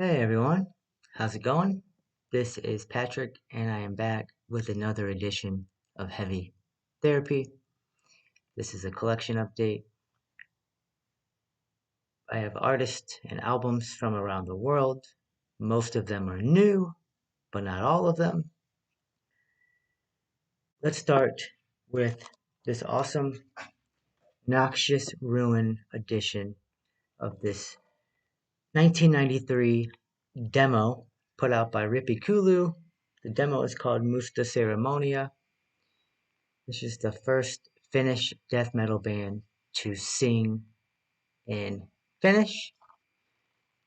Hey everyone, how's it going? This is Patrick, and I am back with another edition of Heavy Therapy. This is a collection update. I have artists and albums from around the world. Most of them are new, but not all of them. Let's start with this awesome Noxious Ruin edition of this 1993 demo put out by Rippy Kulu. The demo is called Musta Ceremonia. This is the first Finnish death metal band to sing in Finnish,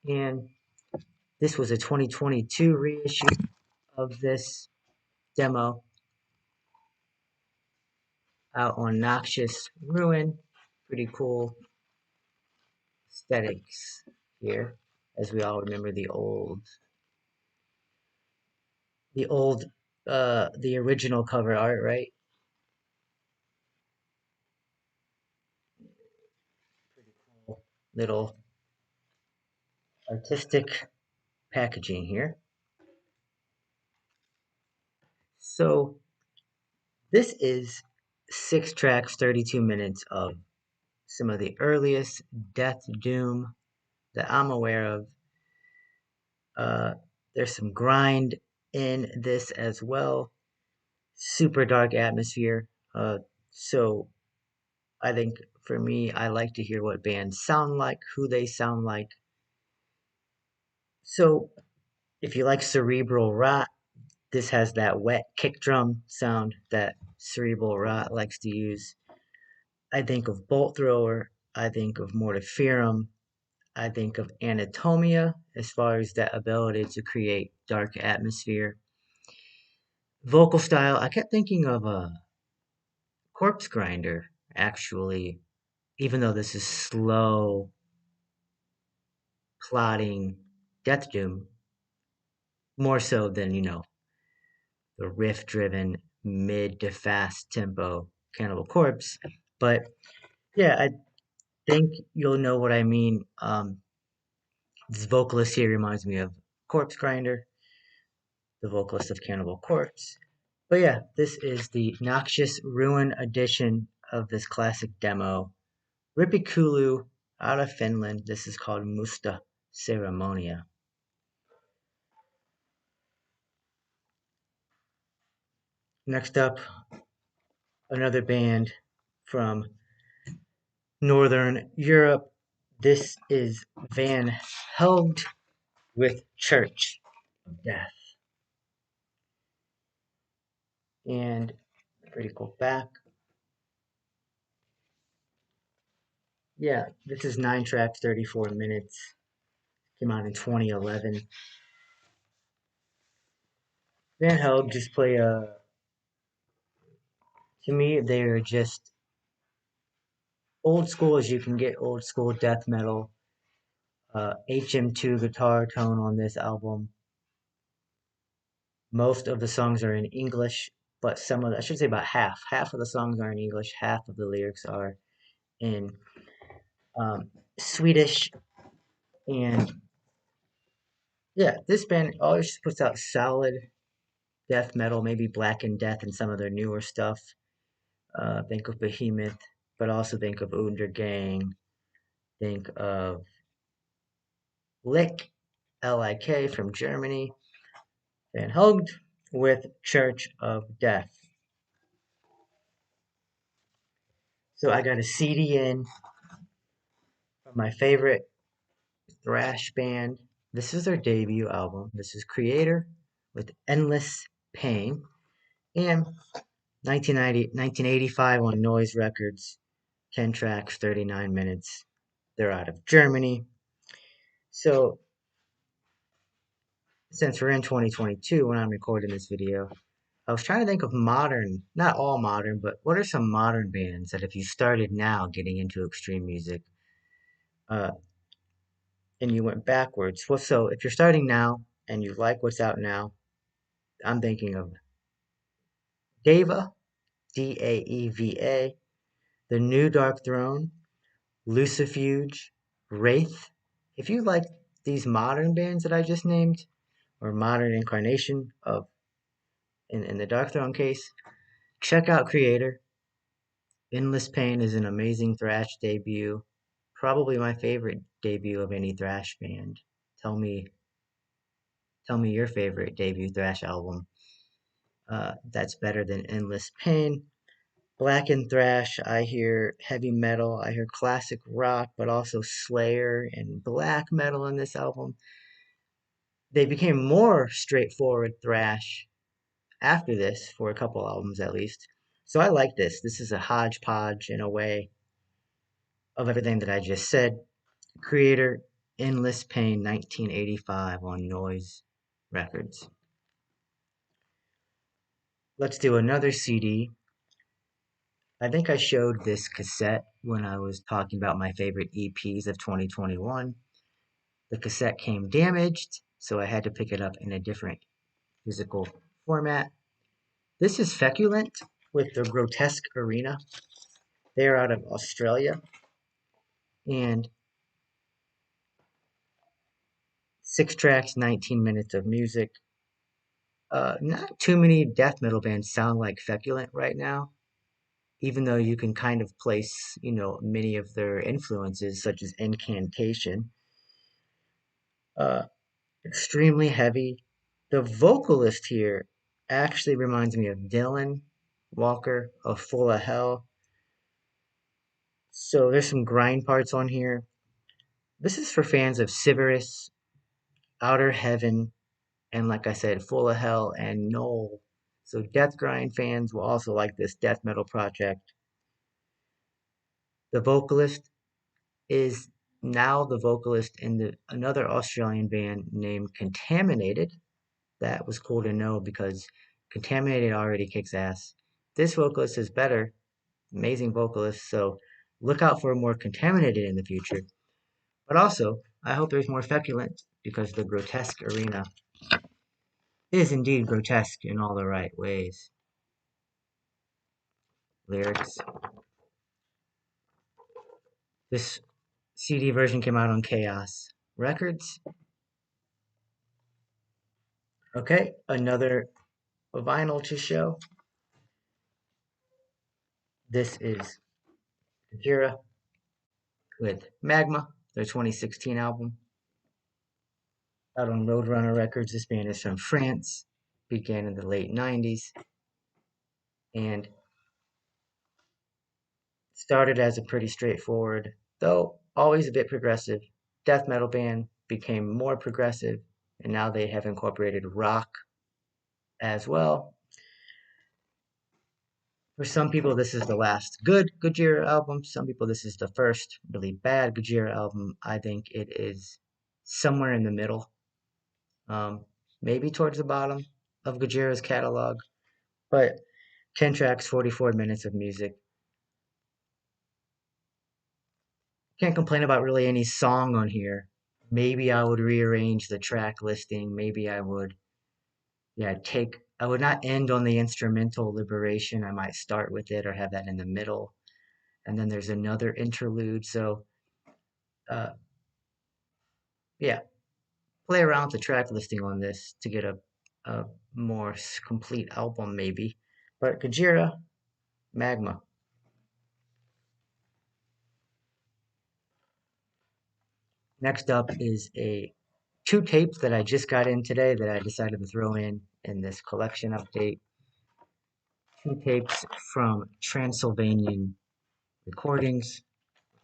and this was a 2022 reissue of this demo out on Noxious Ruin. Pretty cool aesthetics here, as we all remember the original cover art, right? Pretty cool little artistic packaging here. So this is 6 tracks, 32 minutes of some of the earliest death doom that I'm aware of. Uh, there's some grind in this as well. Super dark atmosphere. So I think for me, I like to hear what bands sound like, who they sound like. So if you like cerebral rot, this has that wet kick drum sound that cerebral rot likes to use. I think of Bolt Thrower. I think of Mortiferum. I think of Anatomia as far as that ability to create dark atmosphere. Vocal style, I kept thinking of a Corpse Grinder, actually, even though this is slow, plodding death doom, more so than, the riff driven mid to fast tempo Cannibal Corpse. But yeah, I think you'll know what I mean. This vocalist here reminds me of Corpse Grinder, the vocalist of Cannibal Corpse. But yeah, this is the Noxious Ruin edition of this classic demo. Rippikulu out of Finland. This is called Musta Ceremonia. Next up, another band from Northern Europe. This is Van Helgt with Church of Death. And pretty cool back. Yeah, this is 9 tracks, 34 minutes. Came out in 2011. Van Helgt just play to me, they're just old school as you can get old school death metal. HM2 guitar tone on this album. Most of the songs are in English, but I should say about half of the songs are in English, half of the lyrics are in Swedish. And yeah, this band always puts out solid death metal, maybe Black and Death and some of their newer stuff. Think of Behemoth, but also think of Untergang. Think of Lick, Lik from Germany, Van Helgt with Church of Death. So I got a CD in from my favorite thrash band. This is their debut album. This is Creator with Endless Pain. And 1985 on Noise Records, 10 tracks, 39 minutes. They're out of Germany. So since we're in 2022 when I'm recording this video, I was trying to think of modern, not all modern, but what are some modern bands that if you started now getting into extreme music, uh, and you went backwards. Well, so if you're starting now and you like what's out now, I'm thinking of Deva, Daeva, The New Dark Throne, Lucifuge, Wraith. If you like these modern bands that I just named, or modern incarnation of in the Dark Throne case, check out Creator. Endless Pain is an amazing thrash debut. Probably my favorite debut of any thrash band. Tell me, tell me your favorite debut thrash album. That's better than Endless Pain. Black and thrash, I hear heavy metal, I hear classic rock, but also Slayer and black metal in this album. They became more straightforward thrash after this, for a couple albums at least. So I like this. This is a hodgepodge in a way of everything that I just said. Creator, Endless Pain, 1985 on Noise Records. Let's do another CD. I think I showed this cassette when I was talking about my favorite EPs of 2021. The cassette came damaged, so I had to pick it up in a different physical format. This is Feculent with the Grotesque Arena. They are out of Australia, and 6 tracks, 19 minutes of music. Not too many death metal bands sound like Feculent right now, even though you can kind of place, many of their influences, such as Incantation. Uh, Extremely heavy. The vocalist here actually reminds me of Dylan Walker of Full of Hell. So there's some grind parts on here. This is for fans of Sybaris, Outer Heaven, and like I said, Full of Hell and Knoll. So death grind fans will also like this death metal project. The vocalist is now the vocalist in another Australian band named Contaminated. That was cool to know because Contaminated already kicks ass. This vocalist is better, amazing vocalist, so look out for more Contaminated in the future. But also, I hope there's more Feculent because the Grotesque Arena is indeed grotesque in all the right ways. Lyrics. This CD version came out on Chaos Records. Okay, another vinyl to show. This is Gojira with Magma, their 2016 album. Out on Roadrunner Records. This band is from France, began in the late 90s, and started as a pretty straightforward, though always a bit progressive, death metal band, became more progressive, and now they have incorporated rock as well. For some people, this is the last good Gojira album. Some people, this is the first really bad Gojira album. I think it is somewhere in the middle, um, maybe towards the bottom of Gojira's catalog, but 10 tracks, 44 minutes of music. Can't complain about really any song on here. Maybe I would rearrange the track listing. Maybe I would, yeah, I would not end on the instrumental Liberation. I might start with it or have that in the middle. And then there's another interlude. So, uh, yeah, play around with the track listing on this to get a more complete album, maybe. But Gojira, Magma. Next up is two tapes that I just got in today that I decided to throw in this collection update. Two tapes from Transylvanian Recordings,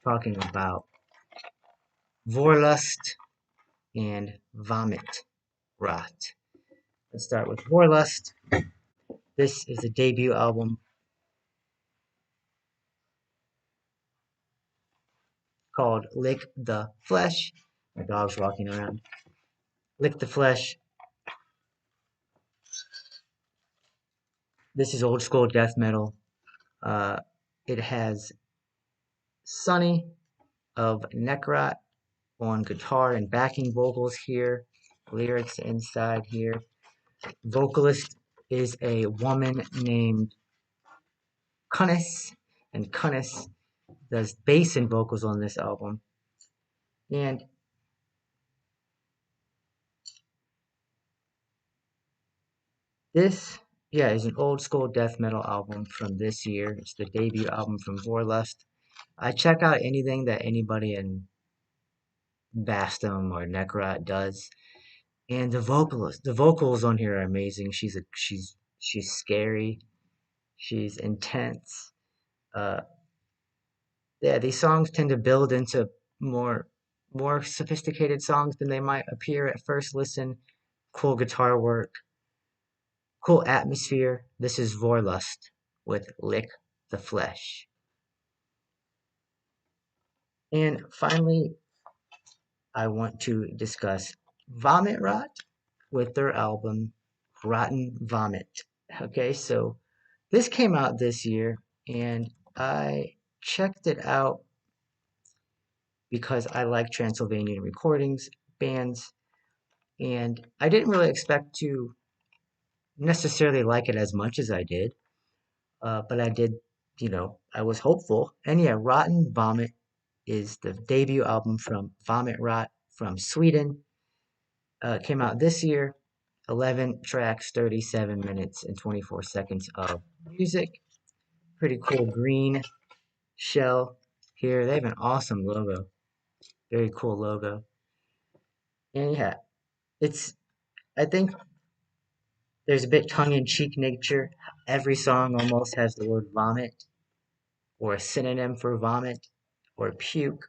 talking about Vorlust and Vomit Rot. Let's start with Vorlust. This is a debut album called Lick the Flesh. My dog's walking around. Lick the Flesh. This is old school death metal. It has Sonny of Necrot on guitar and backing vocals here. Lyrics inside here. Vocalist is a woman named Cunnis, and Cunnis does bass and vocals on this album. And This, yeah, is an old school death metal album from this year. It's the debut album from Vorlust. I check out anything that anybody in Bastum or Necrot does, and the vocals on here are amazing. She's scary. She's intense. Uh, yeah, these songs tend to build into more more sophisticated songs than they might appear at first listen. Cool guitar work, cool atmosphere. This is Vorlust with Lick the Flesh. And finally, I want to discuss Vomit Rot with their album Rotten Vomit. Okay, so this came out this year and I checked it out because I like Transylvanian Recordings bands, and I didn't really expect to necessarily like it as much as I did, but I did, I was hopeful. And yeah, Rotten Vomit is the debut album from Vomit Rot from Sweden. Came out this year, 11 tracks, 37 minutes, and 24 seconds of music. Pretty cool green shell here. They have an awesome logo, very cool logo. And yeah, it's, I think there's a bit tongue-in-cheek nature. Every song almost has the word vomit or a synonym for vomit or puke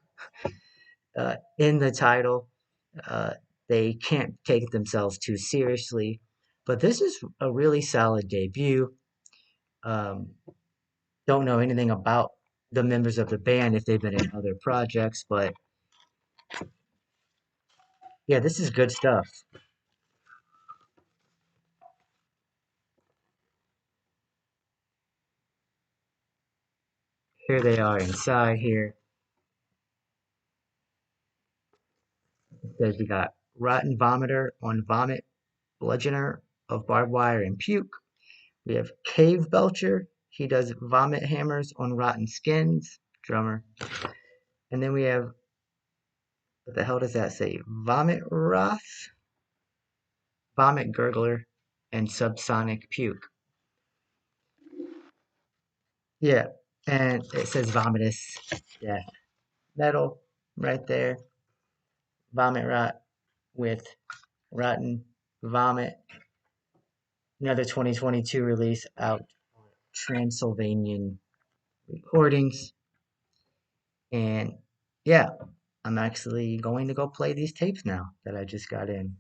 in the title. Uh, they can't take themselves too seriously, but this is a really solid debut. Um, don't know anything about the members of the band if they've been in other projects, but yeah, this is good stuff. Here they are inside here. It says we got Rotten Vomiter on Vomit, Bludgeoner of Barbed Wire and Puke. We have Cave Belcher. He does Vomit Hammers on Rotten Skins, drummer. And then we have, what the hell does that say? Vomit Wrath, Vomit Gurgler, and Subsonic Puke. Yeah, and it says Vomitus Death Metal right there. Vomit Rot with Rotten Vomit. Another 2022 release out on Transylvanian Recordings. And yeah, I'm actually going to go play these tapes now that I just got in.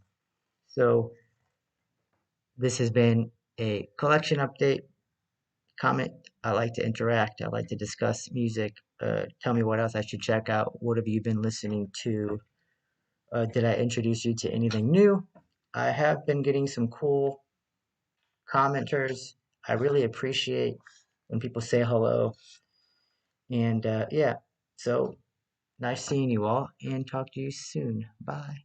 So this has been a collection update. Comment. I like to interact. I like to discuss music. Tell me what else I should check out. What have you been listening to? Did I introduce you to anything new? I have been getting some cool commenters. I really appreciate when people say hello. And yeah, so nice seeing you all and talk to you soon. Bye.